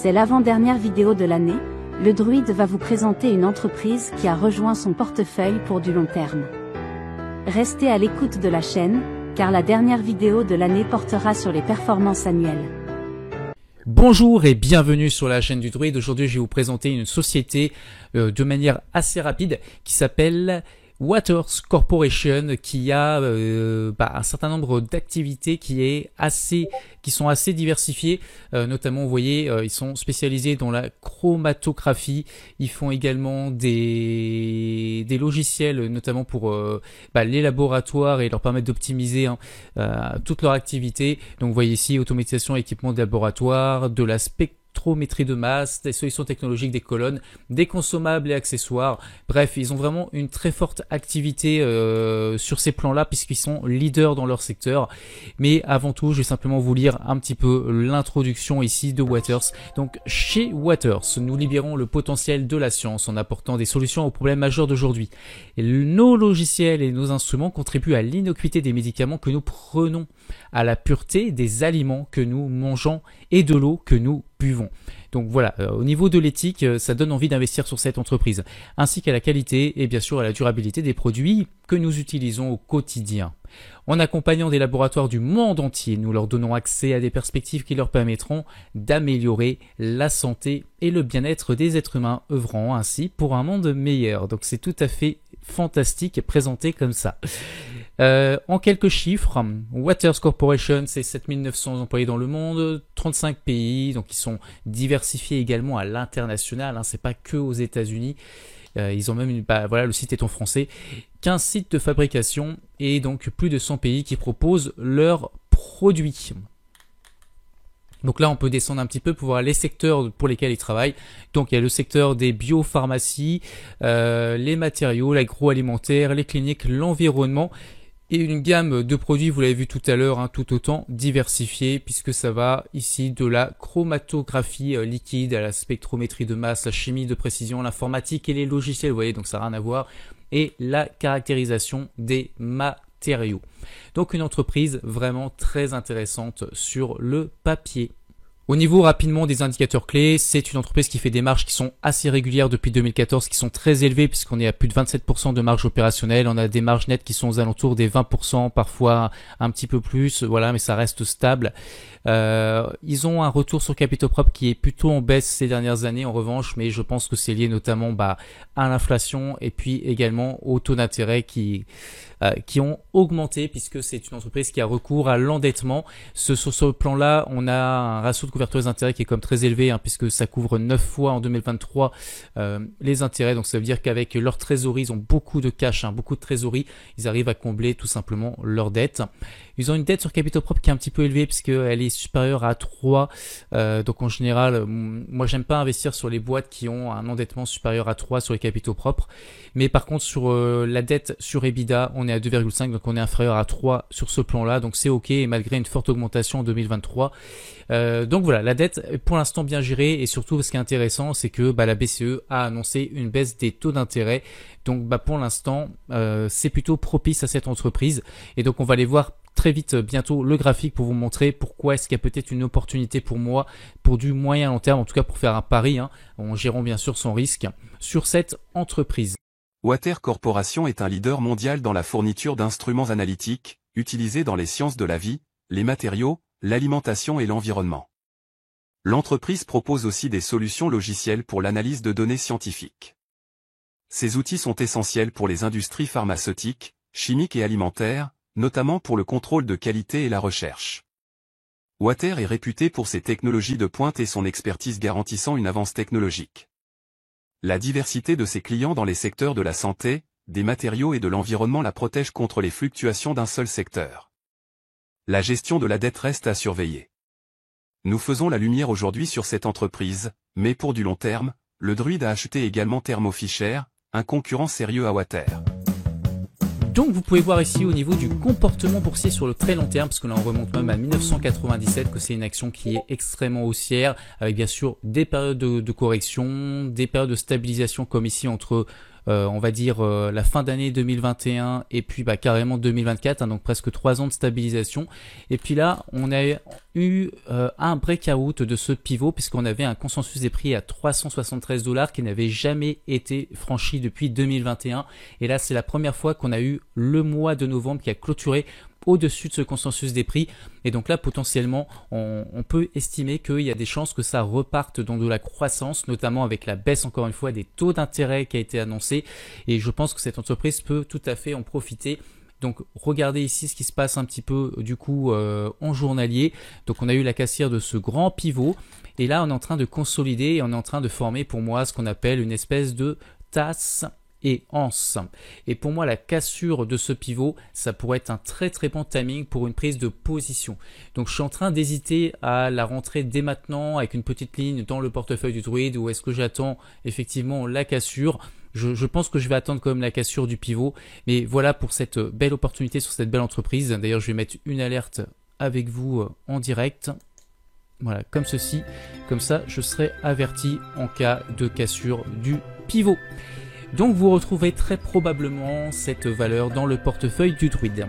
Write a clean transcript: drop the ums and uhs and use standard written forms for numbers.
C'est l'avant-dernière vidéo de l'année, le Druide va vous présenter une entreprise qui a rejoint son portefeuille pour du long terme. Restez à l'écoute de la chaîne, car la dernière vidéo de l'année portera sur les performances annuelles. Bonjour et bienvenue sur la chaîne du Druide. Aujourd'hui, je vais vous présenter une société de manière assez rapide qui s'appelle Waters Corporation, qui a un certain nombre d'activités qui sont assez diversifiées. Notamment, vous voyez, ils sont spécialisés dans la chromatographie. Ils font également des logiciels, notamment pour les laboratoires et leur permettre d'optimiser toute leur activité. Donc, vous voyez ici, automatisation, équipement de laboratoire, de la spectrométrie de masse, des solutions technologiques, des colonnes, des consommables et accessoires. Bref, ils ont vraiment une très forte activité sur ces plans-là puisqu'ils sont leaders dans leur secteur. Mais avant tout, je vais simplement vous lire un petit peu l'introduction ici de Waters. Donc, chez Waters, nous libérons le potentiel de la science en apportant des solutions aux problèmes majeurs d'aujourd'hui. Nos logiciels et nos instruments contribuent à l'innocuité des médicaments que nous prenons, à la pureté des aliments que nous mangeons et de l'eau que nous buvons. Donc voilà, au niveau de l'éthique, ça donne envie d'investir sur cette entreprise, ainsi qu'à la qualité et bien sûr à la durabilité des produits que nous utilisons au quotidien. En accompagnant des laboratoires du monde entier, nous leur donnons accès à des perspectives qui leur permettront d'améliorer la santé et le bien-être des êtres humains, œuvrant ainsi pour un monde meilleur. Donc c'est tout à fait fantastique présenté comme ça. En quelques chiffres, Waters Corporation, c'est 7900 employés dans le monde, 35 pays, donc ils sont diversifiés également à l'international, c'est pas que aux États-Unis. Ils ont même, le site est en français, 15 sites de fabrication et donc plus de 100 pays qui proposent leurs produits. Donc là, on peut descendre un petit peu pour voir les secteurs pour lesquels ils travaillent. Donc il y a le secteur des biopharmacies, les matériaux, l'agroalimentaire, les cliniques, l'environnement. Et une gamme de produits, vous l'avez vu tout à l'heure, tout autant diversifiée, puisque ça va ici de la chromatographie liquide à la spectrométrie de masse, la chimie de précision, l'informatique et les logiciels, vous voyez, donc ça n'a rien à voir, et la caractérisation des matériaux. Donc une entreprise vraiment très intéressante sur le papier. Au niveau rapidement des indicateurs clés, c'est une entreprise qui fait des marges qui sont assez régulières depuis 2014, qui sont très élevées puisqu'on est à plus de 27% de marge opérationnelle. On a des marges nettes qui sont aux alentours des 20%, parfois un petit peu plus, voilà, mais ça reste stable. Ils ont un retour sur capitaux propres qui est plutôt en baisse ces dernières années en revanche, mais je pense que c'est lié notamment à l'inflation et puis également aux taux d'intérêt qui ont augmenté puisque c'est une entreprise qui a recours à l'endettement. Sur ce plan-là, on a un ratio de couverture des intérêts qui est comme très élevé puisque ça couvre 9 fois en 2023 les intérêts. Donc ça veut dire qu'avec leur trésorerie, ils ont beaucoup de cash, beaucoup de trésorerie, ils arrivent à combler tout simplement leur dette. Ils ont une dette sur capitaux propres qui est un petit peu élevée puisqu'elle est supérieure à 3. Donc en général, moi j'aime pas investir sur les boîtes qui ont un endettement supérieur à 3 sur les capitaux propres. Mais par contre sur la dette sur EBITDA, on est à 2,5, donc on est inférieur à 3 sur ce plan-là. Donc c'est ok, et malgré une forte augmentation en 2023. Donc voilà, la dette est pour l'instant bien gérée et surtout ce qui est intéressant, c'est que la BCE a annoncé une baisse des taux d'intérêt. Donc pour l'instant, c'est plutôt propice à cette entreprise. Et donc on va aller voir très vite bientôt le graphique pour vous montrer pourquoi est-ce qu'il y a peut-être une opportunité pour moi pour du moyen long terme, en tout cas pour faire un pari, en gérant bien sûr son risque sur cette entreprise. Waters Corporation est un leader mondial dans la fourniture d'instruments analytiques, utilisés dans les sciences de la vie, les matériaux, l'alimentation et l'environnement. L'entreprise propose aussi des solutions logicielles pour l'analyse de données scientifiques. Ces outils sont essentiels pour les industries pharmaceutiques, chimiques et alimentaires, notamment pour le contrôle de qualité et la recherche. Waters est réputé pour ses technologies de pointe et son expertise garantissant une avance technologique. La diversité de ses clients dans les secteurs de la santé, des matériaux et de l'environnement la protège contre les fluctuations d'un seul secteur. La gestion de la dette reste à surveiller. Nous faisons la lumière aujourd'hui sur cette entreprise, mais pour du long terme, le Druide a acheté également Thermo Fisher, un concurrent sérieux à Waters. Donc vous pouvez voir ici au niveau du comportement boursier sur le très long terme, parce que là on remonte même à 1997, que c'est une action qui est extrêmement haussière, avec bien sûr des périodes de correction, des périodes de stabilisation comme ici entre on va dire la fin d'année 2021 et puis carrément 2024, hein, donc presque 3 ans de stabilisation. Et puis là, on a eu un breakout de ce pivot puisqu'on avait un consensus des prix à 373 $ qui n'avait jamais été franchi depuis 2021. Et là, c'est la première fois qu'on a eu le mois de novembre qui a clôturé au-dessus de ce consensus des prix. Et donc là, potentiellement, on peut estimer qu'il y a des chances que ça reparte dans de la croissance, notamment avec la baisse, encore une fois, des taux d'intérêt qui a été annoncé. Et je pense que cette entreprise peut tout à fait en profiter. Donc regardez ici ce qui se passe un petit peu du coup en journalier. Donc on a eu la caissière de ce grand pivot. Et là, on est en train de consolider et on est en train de former pour moi ce qu'on appelle une espèce de tasse et anse. Et pour moi, la cassure de ce pivot, ça pourrait être un très très bon timing pour une prise de position. Donc je suis en train d'hésiter à la rentrer dès maintenant avec une petite ligne dans le portefeuille du Druide, ou est-ce que j'attends effectivement la cassure. Je pense que je vais attendre quand même la cassure du pivot. Mais voilà pour cette belle opportunité sur cette belle entreprise. D'ailleurs, je vais mettre une alerte avec vous en direct. Voilà, comme ceci. Comme ça, je serai averti en cas de cassure du pivot. Donc vous retrouverez très probablement cette valeur dans le portefeuille du Druide.